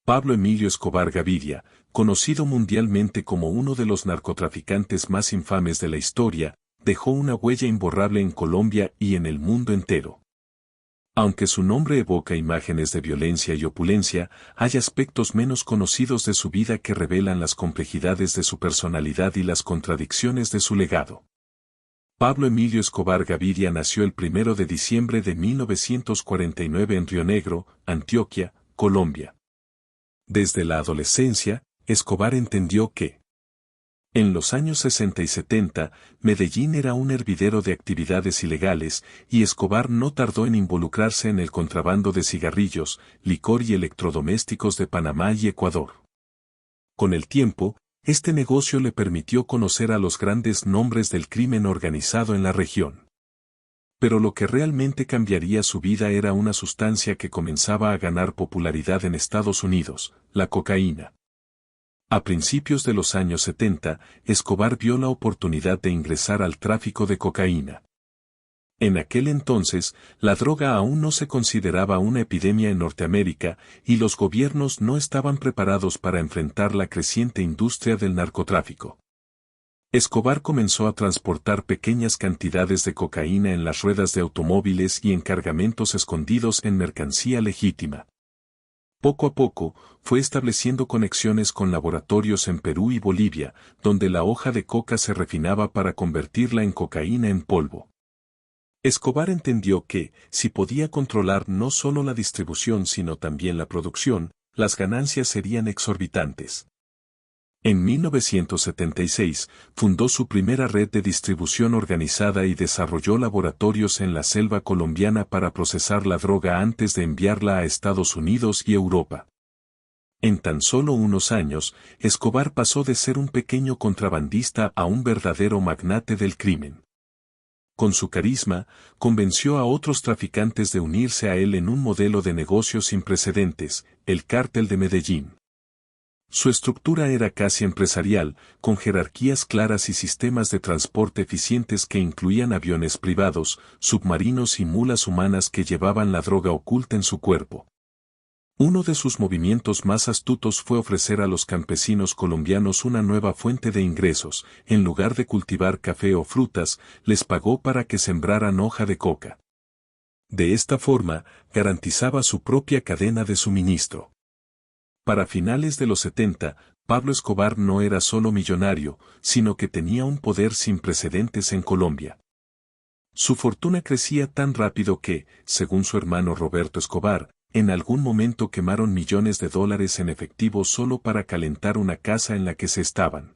Pablo Emilio Escobar Gaviria, conocido mundialmente como uno de los narcotraficantes más infames de la historia, dejó una huella imborrable en Colombia y en el mundo entero. Aunque su nombre evoca imágenes de violencia y opulencia, hay aspectos menos conocidos de su vida que revelan las complejidades de su personalidad y las contradicciones de su legado. Pablo Emilio Escobar Gaviria nació el 1 de diciembre de 1949 en Río Negro, Antioquia, Colombia. Desde la adolescencia, Escobar entendió que, en los años 60 y 70, Medellín era un hervidero de actividades ilegales, y Escobar no tardó en involucrarse en el contrabando de cigarrillos, licor y electrodomésticos de Panamá y Ecuador. Con el tiempo, este negocio le permitió conocer a los grandes nombres del crimen organizado en la región. Pero lo que realmente cambiaría su vida era una sustancia que comenzaba a ganar popularidad en Estados Unidos, la cocaína. A principios de los años 70, Escobar vio la oportunidad de ingresar al tráfico de cocaína. En aquel entonces, la droga aún no se consideraba una epidemia en Norteamérica, y los gobiernos no estaban preparados para enfrentar la creciente industria del narcotráfico. Escobar comenzó a transportar pequeñas cantidades de cocaína en las ruedas de automóviles y en cargamentos escondidos en mercancía legítima. Poco a poco, fue estableciendo conexiones con laboratorios en Perú y Bolivia, donde la hoja de coca se refinaba para convertirla en cocaína en polvo. Escobar entendió que, si podía controlar no solo la distribución sino también la producción, las ganancias serían exorbitantes. En 1976, fundó su primera red de distribución organizada y desarrolló laboratorios en la selva colombiana para procesar la droga antes de enviarla a Estados Unidos y Europa. En tan solo unos años, Escobar pasó de ser un pequeño contrabandista a un verdadero magnate del crimen. Con su carisma, convenció a otros traficantes de unirse a él en un modelo de negocio sin precedentes, el Cártel de Medellín. Su estructura era casi empresarial, con jerarquías claras y sistemas de transporte eficientes que incluían aviones privados, submarinos y mulas humanas que llevaban la droga oculta en su cuerpo. Uno de sus movimientos más astutos fue ofrecer a los campesinos colombianos una nueva fuente de ingresos. En lugar de cultivar café o frutas, les pagó para que sembraran hoja de coca. De esta forma, garantizaba su propia cadena de suministro. Para finales de los 70, Pablo Escobar no era solo millonario, sino que tenía un poder sin precedentes en Colombia. Su fortuna crecía tan rápido que, según su hermano Roberto Escobar, en algún momento quemaron millones de dólares en efectivo solo para calentar una casa en la que se estaban.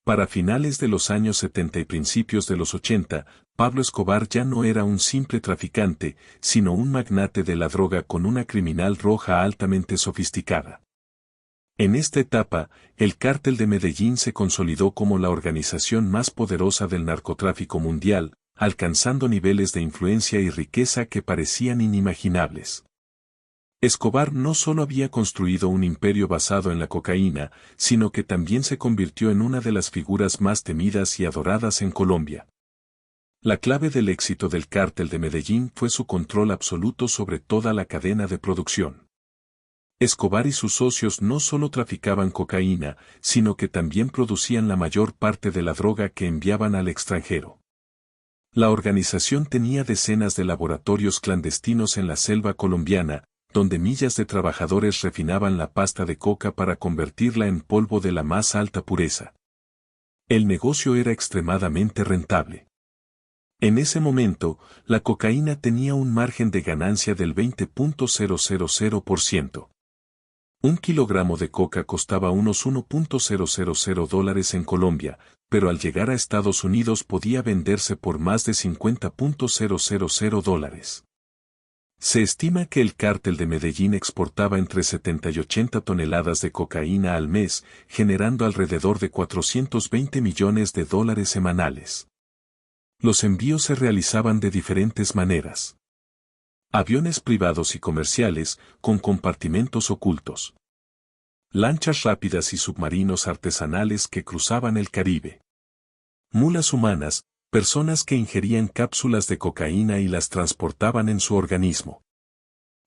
Para finales de los años 70 y principios de los 80, Pablo Escobar ya no era un simple traficante, sino un magnate de la droga con una criminal roja altamente sofisticada. En esta etapa, el Cártel de Medellín se consolidó como la organización más poderosa del narcotráfico mundial, alcanzando niveles de influencia y riqueza que parecían inimaginables. Escobar no solo había construido un imperio basado en la cocaína, sino que también se convirtió en una de las figuras más temidas y adoradas en Colombia. La clave del éxito del Cártel de Medellín fue su control absoluto sobre toda la cadena de producción. Escobar y sus socios no solo traficaban cocaína, sino que también producían la mayor parte de la droga que enviaban al extranjero. La organización tenía decenas de laboratorios clandestinos en la selva colombiana, donde millas de trabajadores refinaban la pasta de coca para convertirla en polvo de la más alta pureza. El negocio era extremadamente rentable. En ese momento, la cocaína tenía un margen de ganancia del 20.000%. Un kilogramo de coca costaba unos $1.000 en Colombia, pero al llegar a Estados Unidos podía venderse por más de $50.000. Se estima que el Cártel de Medellín exportaba entre 70 y 80 toneladas de cocaína al mes, generando alrededor de $420 millones semanales. Los envíos se realizaban de diferentes maneras. Aviones privados y comerciales, con compartimentos ocultos. Lanchas rápidas y submarinos artesanales que cruzaban el Caribe. Mulas humanas, personas que ingerían cápsulas de cocaína y las transportaban en su organismo.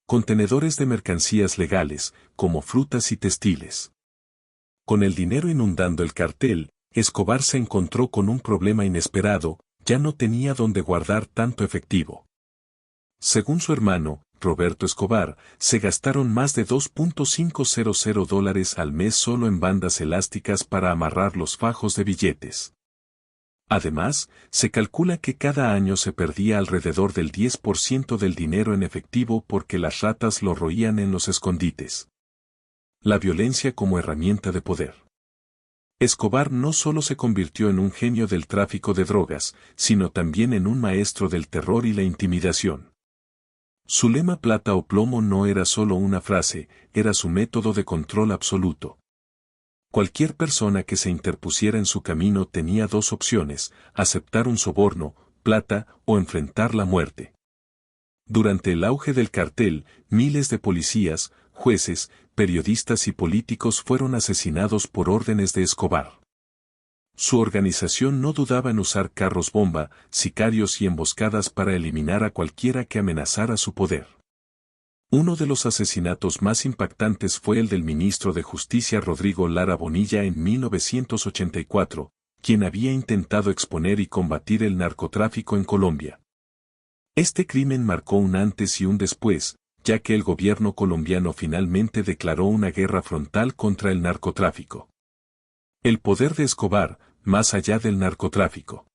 Contenedores de mercancías legales, como frutas y textiles. Con el dinero inundando el cartel, Escobar se encontró con un problema inesperado, ya no tenía dónde guardar tanto efectivo. Según su hermano, Roberto Escobar, se gastaron más de $2.500 al mes solo en bandas elásticas para amarrar los fajos de billetes. Además, se calcula que cada año se perdía alrededor del 10% del dinero en efectivo porque las ratas lo roían en los escondites. La violencia como herramienta de poder. Escobar no solo se convirtió en un genio del tráfico de drogas, sino también en un maestro del terror y la intimidación. Su lema plata o plomo no era solo una frase, era su método de control absoluto. Cualquier persona que se interpusiera en su camino tenía dos opciones, aceptar un soborno, plata, o enfrentar la muerte. Durante el auge del cartel, miles de policías, jueces, periodistas y políticos fueron asesinados por órdenes de Escobar. Su organización no dudaba en usar carros bomba, sicarios y emboscadas para eliminar a cualquiera que amenazara su poder. Uno de los asesinatos más impactantes fue el del ministro de Justicia Rodrigo Lara Bonilla en 1984, quien había intentado exponer y combatir el narcotráfico en Colombia. Este crimen marcó un antes y un después, ya que el gobierno colombiano finalmente declaró una guerra frontal contra el narcotráfico. El poder de Escobar, más allá del narcotráfico.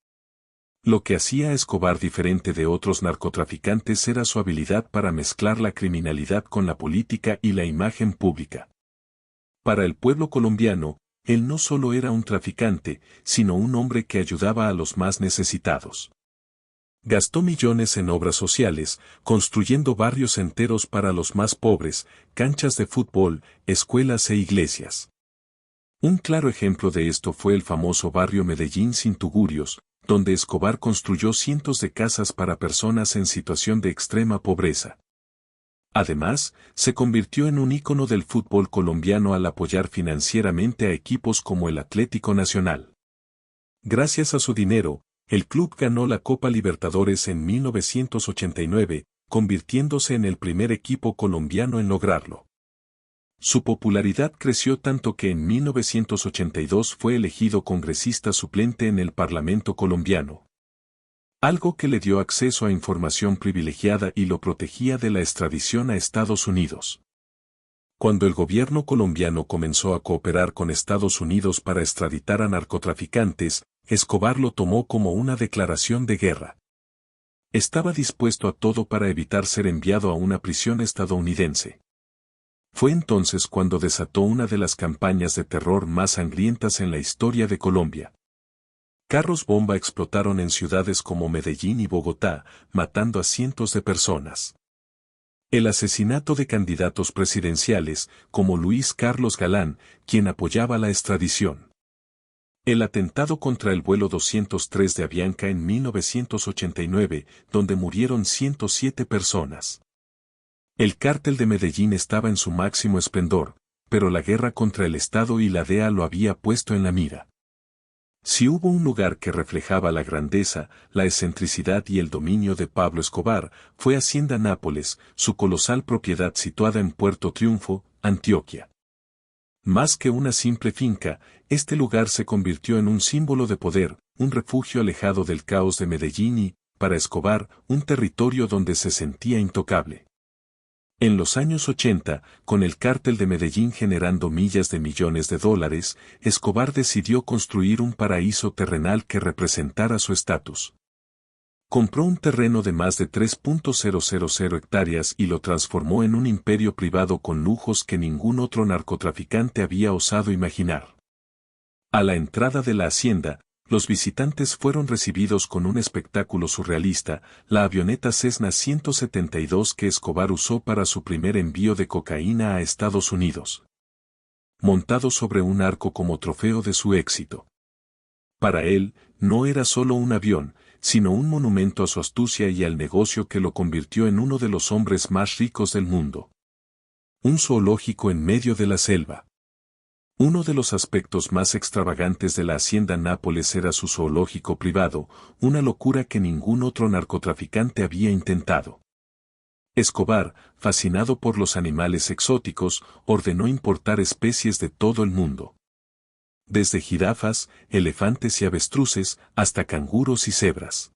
Lo que hacía a Escobar diferente de otros narcotraficantes era su habilidad para mezclar la criminalidad con la política y la imagen pública. Para el pueblo colombiano, él no solo era un traficante, sino un hombre que ayudaba a los más necesitados. Gastó millones en obras sociales, construyendo barrios enteros para los más pobres, canchas de fútbol, escuelas e iglesias. Un claro ejemplo de esto fue el famoso barrio Medellín sin tugurios, donde Escobar construyó cientos de casas para personas en situación de extrema pobreza. Además, se convirtió en un ícono del fútbol colombiano al apoyar financieramente a equipos como el Atlético Nacional. Gracias a su dinero, el club ganó la Copa Libertadores en 1989, convirtiéndose en el primer equipo colombiano en lograrlo. Su popularidad creció tanto que en 1982 fue elegido congresista suplente en el Parlamento colombiano. Algo que le dio acceso a información privilegiada y lo protegía de la extradición a Estados Unidos. Cuando el gobierno colombiano comenzó a cooperar con Estados Unidos para extraditar a narcotraficantes, Escobar lo tomó como una declaración de guerra. Estaba dispuesto a todo para evitar ser enviado a una prisión estadounidense. Fue entonces cuando desató una de las campañas de terror más sangrientas en la historia de Colombia. Carros bomba explotaron en ciudades como Medellín y Bogotá, matando a cientos de personas. El asesinato de candidatos presidenciales, como Luis Carlos Galán, quien apoyaba la extradición. El atentado contra el vuelo 203 de Avianca en 1989, donde murieron 107 personas. El cártel de Medellín estaba en su máximo esplendor, pero la guerra contra el Estado y la DEA lo había puesto en la mira. Si hubo un lugar que reflejaba la grandeza, la excentricidad y el dominio de Pablo Escobar, fue Hacienda Nápoles, su colosal propiedad situada en Puerto Triunfo, Antioquia. Más que una simple finca, este lugar se convirtió en un símbolo de poder, un refugio alejado del caos de Medellín y, para Escobar, un territorio donde se sentía intocable. En los años 80, con el cártel de Medellín generando millas de millones de dólares, Escobar decidió construir un paraíso terrenal que representara su estatus. Compró un terreno de más de 3.000 hectáreas y lo transformó en un imperio privado con lujos que ningún otro narcotraficante había osado imaginar. A la entrada de la hacienda, los visitantes fueron recibidos con un espectáculo surrealista, la avioneta Cessna 172 que Escobar usó para su primer envío de cocaína a Estados Unidos. Montado sobre un arco como trofeo de su éxito. Para él, no era solo un avión, sino un monumento a su astucia y al negocio que lo convirtió en uno de los hombres más ricos del mundo. Un zoológico en medio de la selva. Uno de los aspectos más extravagantes de la hacienda Nápoles era su zoológico privado, una locura que ningún otro narcotraficante había intentado. Escobar, fascinado por los animales exóticos, ordenó importar especies de todo el mundo. Desde jirafas, elefantes y avestruces, hasta canguros y cebras.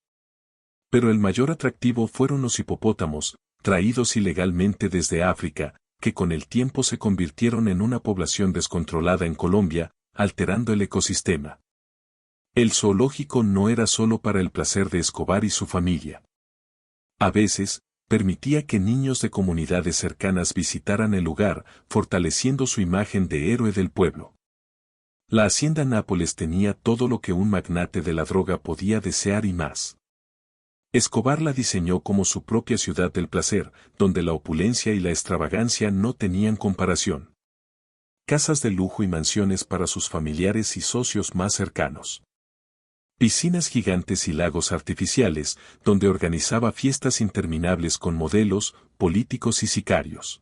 Pero el mayor atractivo fueron los hipopótamos, traídos ilegalmente desde África, que con el tiempo se convirtieron en una población descontrolada en Colombia, alterando el ecosistema. El zoológico no era solo para el placer de Escobar y su familia. A veces, permitía que niños de comunidades cercanas visitaran el lugar, fortaleciendo su imagen de héroe del pueblo. La hacienda Nápoles tenía todo lo que un magnate de la droga podía desear y más. Escobar la diseñó como su propia ciudad del placer, donde la opulencia y la extravagancia no tenían comparación. Casas de lujo y mansiones para sus familiares y socios más cercanos. Piscinas gigantes y lagos artificiales, donde organizaba fiestas interminables con modelos, políticos y sicarios.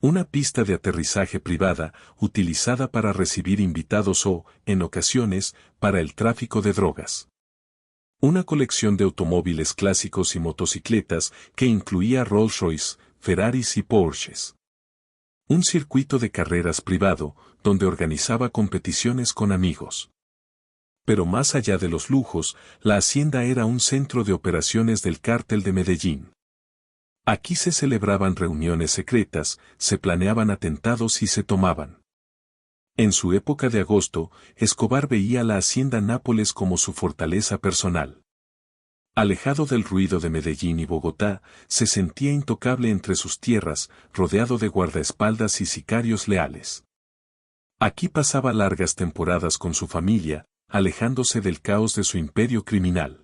Una pista de aterrizaje privada, utilizada para recibir invitados o, en ocasiones, para el tráfico de drogas. Una colección de automóviles clásicos y motocicletas que incluía Rolls-Royce, Ferraris y Porsches. Un circuito de carreras privado, donde organizaba competiciones con amigos. Pero más allá de los lujos, la hacienda era un centro de operaciones del Cártel de Medellín. Aquí se celebraban reuniones secretas, se planeaban atentados y se tomaban. En su época de agosto, Escobar veía la hacienda Nápoles como su fortaleza personal. Alejado del ruido de Medellín y Bogotá, se sentía intocable entre sus tierras, rodeado de guardaespaldas y sicarios leales. Aquí pasaba largas temporadas con su familia, alejándose del caos de su imperio criminal.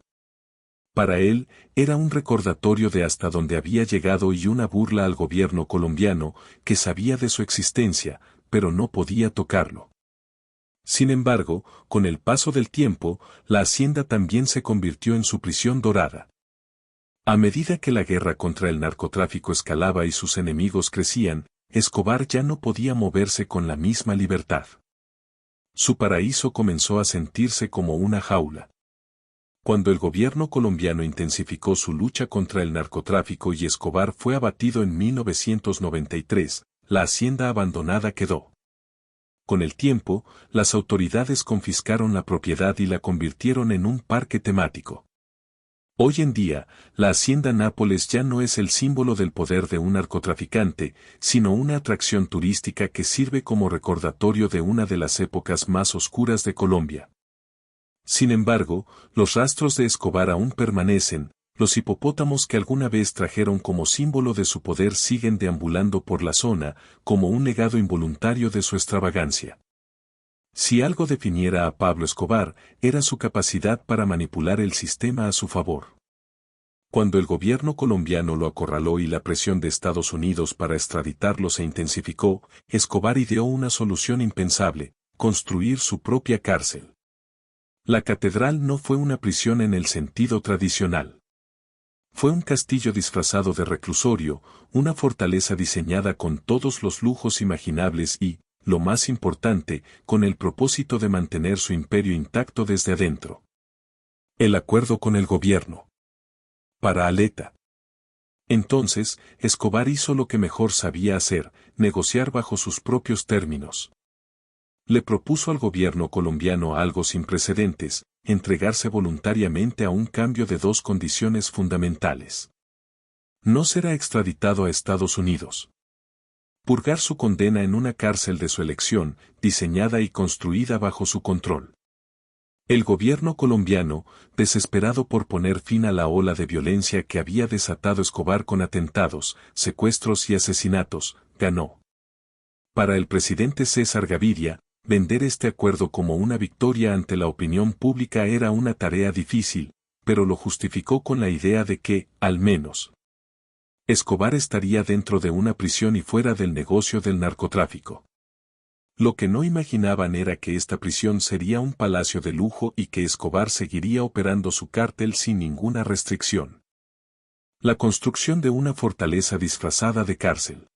Para él, era un recordatorio de hasta dónde había llegado y una burla al gobierno colombiano, que sabía de su existencia, pero no podía tocarlo. Sin embargo, con el paso del tiempo, la hacienda también se convirtió en su prisión dorada. A medida que la guerra contra el narcotráfico escalaba y sus enemigos crecían, Escobar ya no podía moverse con la misma libertad. Su paraíso comenzó a sentirse como una jaula. Cuando el gobierno colombiano intensificó su lucha contra el narcotráfico y Escobar fue abatido en 1993, la hacienda abandonada quedó. Con el tiempo, las autoridades confiscaron la propiedad y la convirtieron en un parque temático. Hoy en día, la hacienda Nápoles ya no es el símbolo del poder de un narcotraficante, sino una atracción turística que sirve como recordatorio de una de las épocas más oscuras de Colombia. Sin embargo, los rastros de Escobar aún permanecen, los hipopótamos que alguna vez trajeron como símbolo de su poder siguen deambulando por la zona, como un legado involuntario de su extravagancia. Si algo definiera a Pablo Escobar, era su capacidad para manipular el sistema a su favor. Cuando el gobierno colombiano lo acorraló y la presión de Estados Unidos para extraditarlo se intensificó, Escobar ideó una solución impensable: construir su propia cárcel. La catedral no fue una prisión en el sentido tradicional. Fue un castillo disfrazado de reclusorio, una fortaleza diseñada con todos los lujos imaginables y, lo más importante, con el propósito de mantener su imperio intacto desde adentro. El acuerdo con el gobierno. Para Aleta. Entonces, Escobar hizo lo que mejor sabía hacer: negociar bajo sus propios términos. Le propuso al gobierno colombiano algo sin precedentes: entregarse voluntariamente a un cambio de dos condiciones fundamentales. No será extraditado a Estados Unidos. Purgar su condena en una cárcel de su elección, diseñada y construida bajo su control. El gobierno colombiano, desesperado por poner fin a la ola de violencia que había desatado Escobar con atentados, secuestros y asesinatos, ganó. Para el presidente César Gaviria, vender este acuerdo como una victoria ante la opinión pública era una tarea difícil, pero lo justificó con la idea de que, al menos, Escobar estaría dentro de una prisión y fuera del negocio del narcotráfico. Lo que no imaginaban era que esta prisión sería un palacio de lujo y que Escobar seguiría operando su cártel sin ninguna restricción. La construcción de una fortaleza disfrazada de cárcel.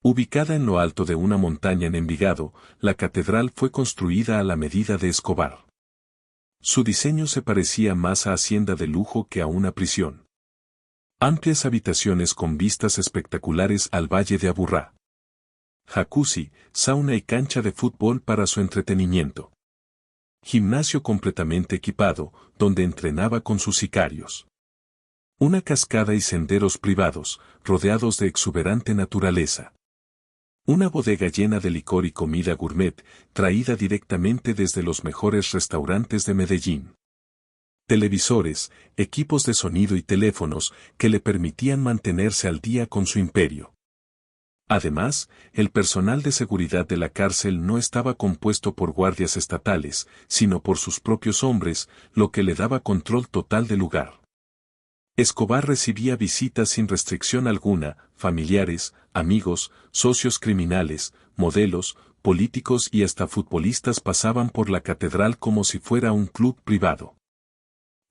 Ubicada en lo alto de una montaña en Envigado, la catedral fue construida a la medida de Escobar. Su diseño se parecía más a hacienda de lujo que a una prisión. Amplias habitaciones con vistas espectaculares al Valle de Aburrá. Jacuzzi, sauna y cancha de fútbol para su entretenimiento. Gimnasio completamente equipado, donde entrenaba con sus sicarios. Una cascada y senderos privados, rodeados de exuberante naturaleza. Una bodega llena de licor y comida gourmet, traída directamente desde los mejores restaurantes de Medellín. Televisores, equipos de sonido y teléfonos que le permitían mantenerse al día con su imperio. Además, el personal de seguridad de la cárcel no estaba compuesto por guardias estatales, sino por sus propios hombres, lo que le daba control total del lugar. Escobar recibía visitas sin restricción alguna, familiares, amigos, socios criminales, modelos, políticos y hasta futbolistas pasaban por la catedral como si fuera un club privado.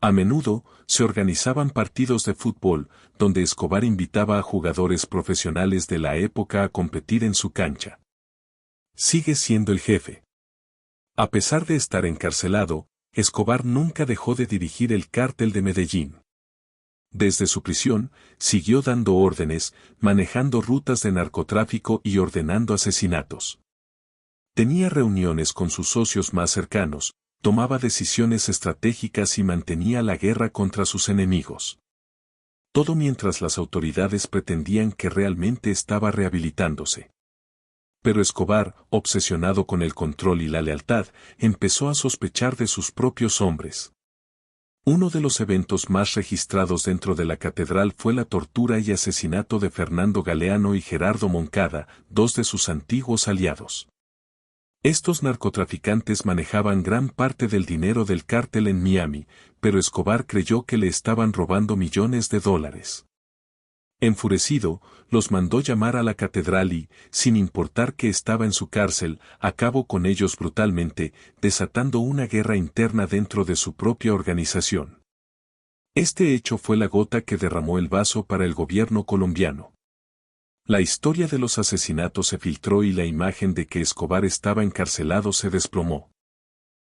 A menudo, se organizaban partidos de fútbol, donde Escobar invitaba a jugadores profesionales de la época a competir en su cancha. Sigue siendo el jefe. A pesar de estar encarcelado, Escobar nunca dejó de dirigir el cártel de Medellín. Desde su prisión, siguió dando órdenes, manejando rutas de narcotráfico y ordenando asesinatos. Tenía reuniones con sus socios más cercanos, tomaba decisiones estratégicas y mantenía la guerra contra sus enemigos. Todo mientras las autoridades pretendían que realmente estaba rehabilitándose. Pero Escobar, obsesionado con el control y la lealtad, empezó a sospechar de sus propios hombres. Uno de los eventos más registrados dentro de la catedral fue la tortura y asesinato de Fernando Galeano y Gerardo Moncada, dos de sus antiguos aliados. Estos narcotraficantes manejaban gran parte del dinero del cártel en Miami, pero Escobar creyó que le estaban robando millones de dólares. Enfurecido, los mandó llamar a la catedral y, sin importar que estaba en su cárcel, acabó con ellos brutalmente, desatando una guerra interna dentro de su propia organización. Este hecho fue la gota que derramó el vaso para el gobierno colombiano. La historia de los asesinatos se filtró y la imagen de que Escobar estaba encarcelado se desplomó.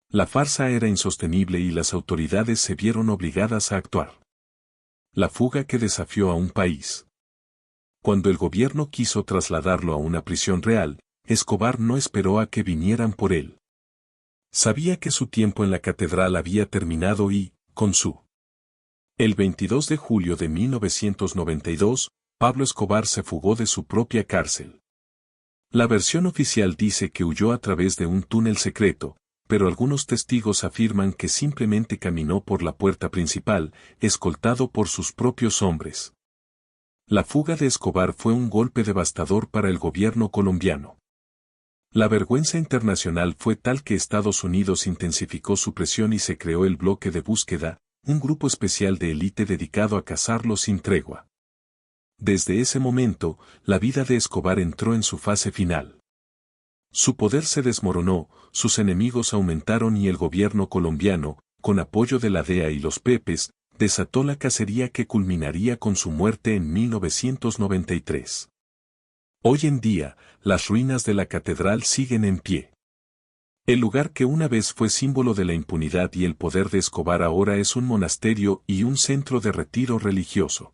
La farsa era insostenible y las autoridades se vieron obligadas a actuar. La fuga que desafió a un país. Cuando el gobierno quiso trasladarlo a una prisión real, Escobar no esperó a que vinieran por él. Sabía que su tiempo en la catedral había terminado y, con su. El 22 de julio de 1992, Pablo Escobar se fugó de su propia cárcel. La versión oficial dice que huyó a través de un túnel secreto, pero algunos testigos afirman que simplemente caminó por la puerta principal, escoltado por sus propios hombres. La fuga de Escobar fue un golpe devastador para el gobierno colombiano. La vergüenza internacional fue tal que Estados Unidos intensificó su presión y se creó el bloque de búsqueda, un grupo especial de élite dedicado a cazarlo sin tregua. Desde ese momento, la vida de Escobar entró en su fase final. Su poder se desmoronó, sus enemigos aumentaron y el gobierno colombiano, con apoyo de la DEA y los Pepes, desató la cacería que culminaría con su muerte en 1993. Hoy en día, las ruinas de la catedral siguen en pie. El lugar que una vez fue símbolo de la impunidad y el poder de Escobar ahora es un monasterio y un centro de retiro religioso.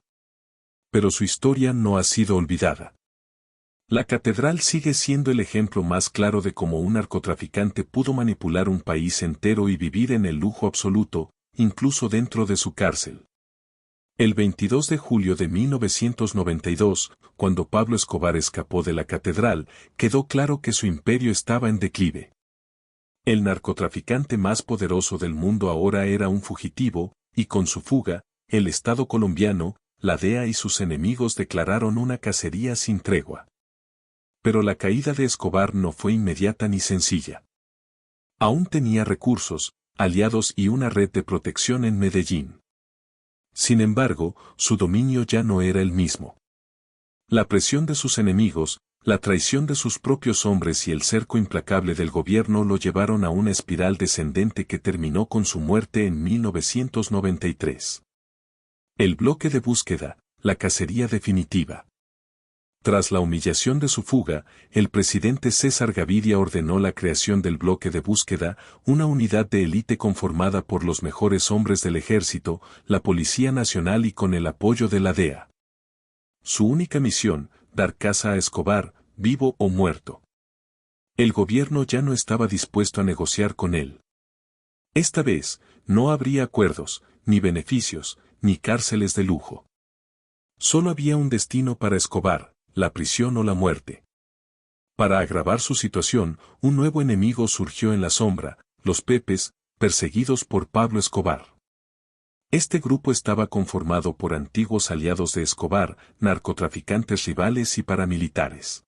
Pero su historia no ha sido olvidada. La catedral sigue siendo el ejemplo más claro de cómo un narcotraficante pudo manipular un país entero y vivir en el lujo absoluto, incluso dentro de su cárcel. El 22 de julio de 1992, cuando Pablo Escobar escapó de la catedral, quedó claro que su imperio estaba en declive. El narcotraficante más poderoso del mundo ahora era un fugitivo, y con su fuga, el Estado colombiano, la DEA y sus enemigos declararon una cacería sin tregua. Pero la caída de Escobar no fue inmediata ni sencilla. Aún tenía recursos, aliados y una red de protección en Medellín. Sin embargo, su dominio ya no era el mismo. La presión de sus enemigos, la traición de sus propios hombres y el cerco implacable del gobierno lo llevaron a una espiral descendente que terminó con su muerte en 1993. El bloque de búsqueda, la cacería definitiva. Tras la humillación de su fuga, el presidente César Gaviria ordenó la creación del bloque de búsqueda, una unidad de élite conformada por los mejores hombres del ejército, la Policía Nacional y con el apoyo de la DEA. Su única misión, dar caza a Escobar, vivo o muerto. El gobierno ya no estaba dispuesto a negociar con él. Esta vez, no habría acuerdos, ni beneficios, ni cárceles de lujo. Solo había un destino para Escobar, la prisión o la muerte. Para agravar su situación, un nuevo enemigo surgió en la sombra, los Pepes, perseguidos por Pablo Escobar. Este grupo estaba conformado por antiguos aliados de Escobar, narcotraficantes rivales y paramilitares.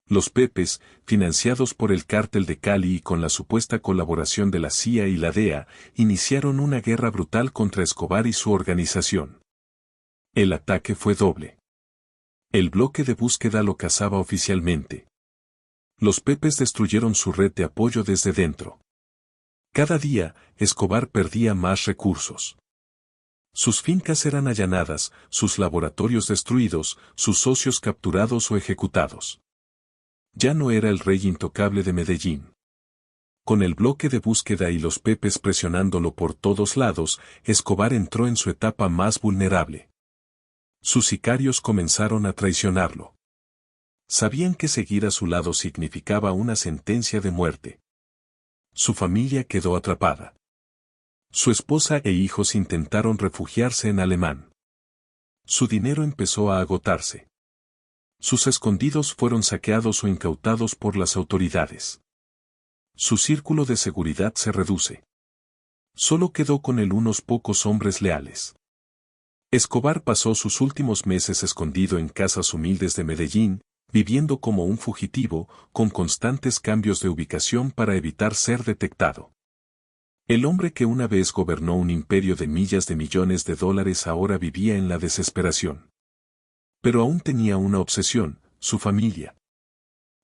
Los Pepes, financiados por el cártel de Cali y con la supuesta colaboración de la CIA y la DEA, iniciaron una guerra brutal contra Escobar y su organización. El ataque fue doble. El bloque de búsqueda lo cazaba oficialmente. Los Pepes destruyeron su red de apoyo desde dentro. Cada día, Escobar perdía más recursos. Sus fincas eran allanadas, sus laboratorios destruidos, sus socios capturados o ejecutados. Ya no era el rey intocable de Medellín. Con el bloque de búsqueda y los Pepes presionándolo por todos lados, Escobar entró en su etapa más vulnerable. Sus sicarios comenzaron a traicionarlo. Sabían que seguir a su lado significaba una sentencia de muerte. Su familia quedó atrapada. Su esposa e hijos intentaron refugiarse en Alemán. Su dinero empezó a agotarse. Sus escondidos fueron saqueados o incautados por las autoridades. Su círculo de seguridad se reduce. Solo quedó con él unos pocos hombres leales. Escobar pasó sus últimos meses escondido en casas humildes de Medellín, viviendo como un fugitivo, con constantes cambios de ubicación para evitar ser detectado. El hombre que una vez gobernó un imperio de millas de millones de dólares ahora vivía en la desesperación. Pero aún tenía una obsesión, su familia.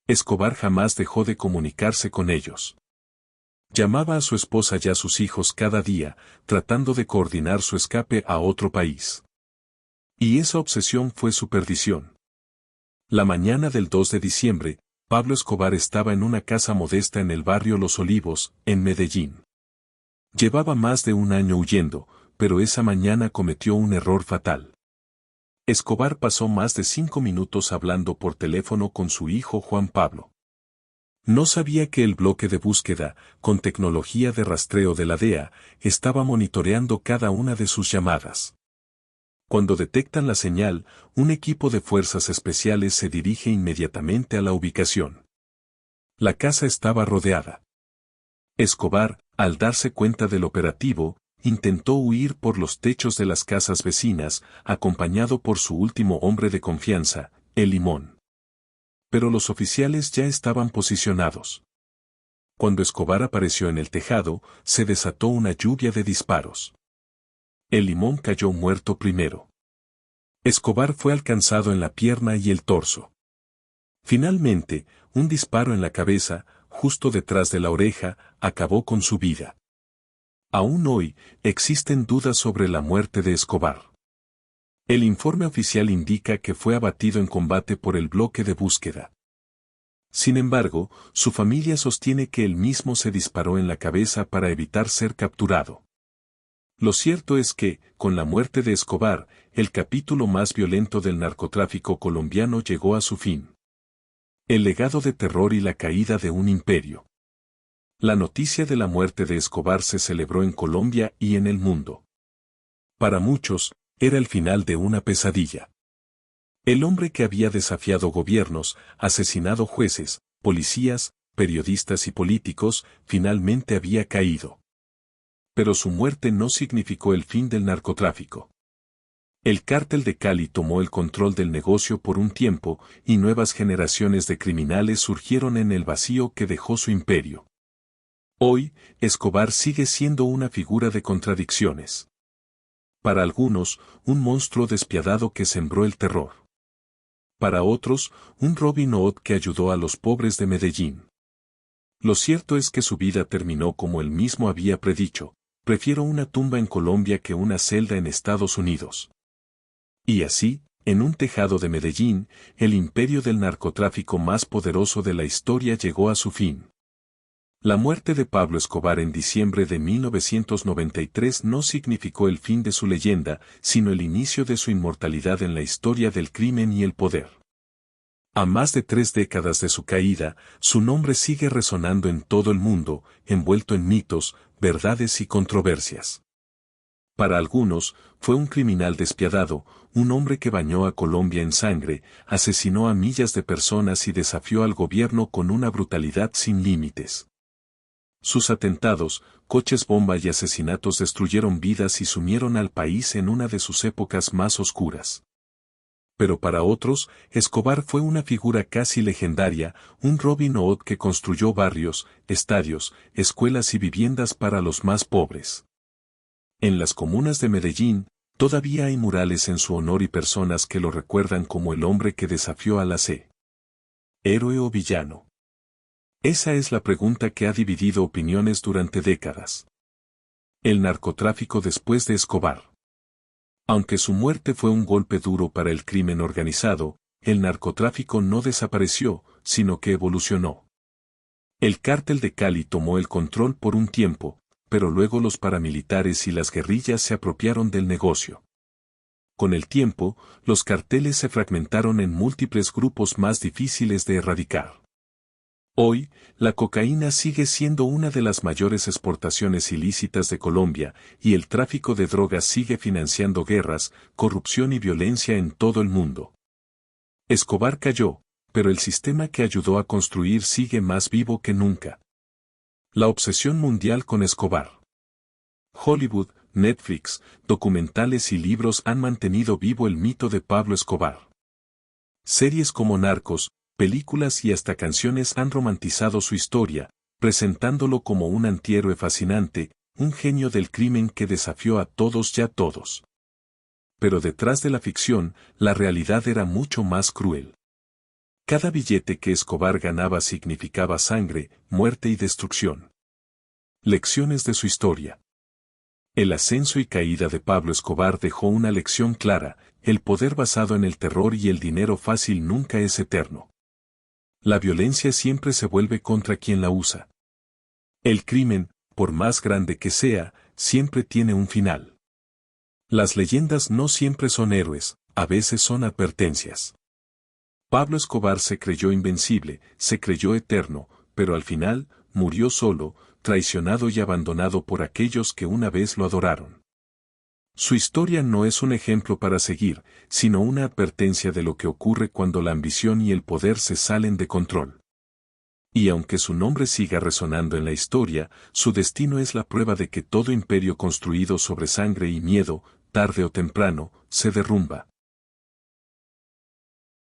Escobar jamás dejó de comunicarse con ellos. Llamaba a su esposa y a sus hijos cada día, tratando de coordinar su escape a otro país. Y esa obsesión fue su perdición. La mañana del 2 de diciembre, Pablo Escobar estaba en una casa modesta en el barrio Los Olivos, en Medellín. Llevaba más de un año huyendo, pero esa mañana cometió un error fatal. Escobar pasó más de 5 minutos hablando por teléfono con su hijo Juan Pablo. No sabía que el bloque de búsqueda, con tecnología de rastreo de la DEA, estaba monitoreando cada una de sus llamadas. Cuando detectan la señal, un equipo de fuerzas especiales se dirige inmediatamente a la ubicación. La casa estaba rodeada. Escobar, al darse cuenta del operativo, intentó huir por los techos de las casas vecinas, acompañado por su último hombre de confianza, el Limón. Pero los oficiales ya estaban posicionados. Cuando Escobar apareció en el tejado, se desató una lluvia de disparos. El Limón cayó muerto primero. Escobar fue alcanzado en la pierna y el torso. Finalmente, un disparo en la cabeza, justo detrás de la oreja, acabó con su vida. Aún hoy, existen dudas sobre la muerte de Escobar. El informe oficial indica que fue abatido en combate por el bloque de búsqueda. Sin embargo, su familia sostiene que él mismo se disparó en la cabeza para evitar ser capturado. Lo cierto es que, con la muerte de Escobar, el capítulo más violento del narcotráfico colombiano llegó a su fin. El legado de terror y la caída de un imperio. La noticia de la muerte de Escobar se celebró en Colombia y en el mundo. Para muchos, era el final de una pesadilla. El hombre que había desafiado gobiernos, asesinado jueces, policías, periodistas y políticos, finalmente había caído. Pero su muerte no significó el fin del narcotráfico. El cártel de Cali tomó el control del negocio por un tiempo, y nuevas generaciones de criminales surgieron en el vacío que dejó su imperio. Hoy, Escobar sigue siendo una figura de contradicciones. Para algunos, un monstruo despiadado que sembró el terror. Para otros, un Robin Hood que ayudó a los pobres de Medellín. Lo cierto es que su vida terminó como él mismo había predicho: prefiero una tumba en Colombia que una celda en Estados Unidos. Y así, En un tejado de Medellín, el imperio del narcotráfico más poderoso de la historia llegó a su fin. La muerte de Pablo Escobar en diciembre de 1993 no significó el fin de su leyenda, sino el inicio de su inmortalidad en la historia del crimen y el poder. A más de 3 décadas de su caída, su nombre sigue resonando en todo el mundo, envuelto en mitos, verdades y controversias. Para algunos, fue un criminal despiadado, un hombre que bañó a Colombia en sangre, asesinó a millas de personas y desafió al gobierno con una brutalidad sin límites. Sus atentados, coches bomba y asesinatos destruyeron vidas y sumieron al país en una de sus épocas más oscuras. Pero para otros, Escobar fue una figura casi legendaria, un Robin Hood que construyó barrios, estadios, escuelas y viviendas para los más pobres. En las comunas de Medellín, todavía hay murales en su honor y personas que lo recuerdan como el hombre que desafió a la C. ¿Héroe o villano? Esa es la pregunta que ha dividido opiniones durante décadas. El narcotráfico después de Escobar. Aunque su muerte fue un golpe duro para el crimen organizado, el narcotráfico no desapareció, sino que evolucionó. El cártel de Cali tomó el control por un tiempo, pero luego los paramilitares y las guerrillas se apropiaron del negocio. Con el tiempo, los carteles se fragmentaron en múltiples grupos más difíciles de erradicar. Hoy, la cocaína sigue siendo una de las mayores exportaciones ilícitas de Colombia, y el tráfico de drogas sigue financiando guerras, corrupción y violencia en todo el mundo. Escobar cayó, pero el sistema que ayudó a construir sigue más vivo que nunca. La obsesión mundial con Escobar. Hollywood, Netflix, documentales y libros han mantenido vivo el mito de Pablo Escobar. Series como Narcos, películas y hasta canciones han romantizado su historia, presentándolo como un antihéroe fascinante, un genio del crimen que desafió a todos y a todos. Pero detrás de la ficción, la realidad era mucho más cruel. Cada billete que Escobar ganaba significaba sangre, muerte y destrucción. Lecciones de su historia. El ascenso y caída de Pablo Escobar dejó una lección clara: el poder basado en el terror y el dinero fácil nunca es eterno. La violencia siempre se vuelve contra quien la usa. El crimen, por más grande que sea, siempre tiene un final. Las leyendas no siempre son héroes, a veces son advertencias. Pablo Escobar se creyó invencible, se creyó eterno, pero al final, murió solo, traicionado y abandonado por aquellos que una vez lo adoraron. Su historia no es un ejemplo para seguir, sino una advertencia de lo que ocurre cuando la ambición y el poder se salen de control. Y aunque su nombre siga resonando en la historia, su destino es la prueba de que todo imperio construido sobre sangre y miedo, tarde o temprano, se derrumba.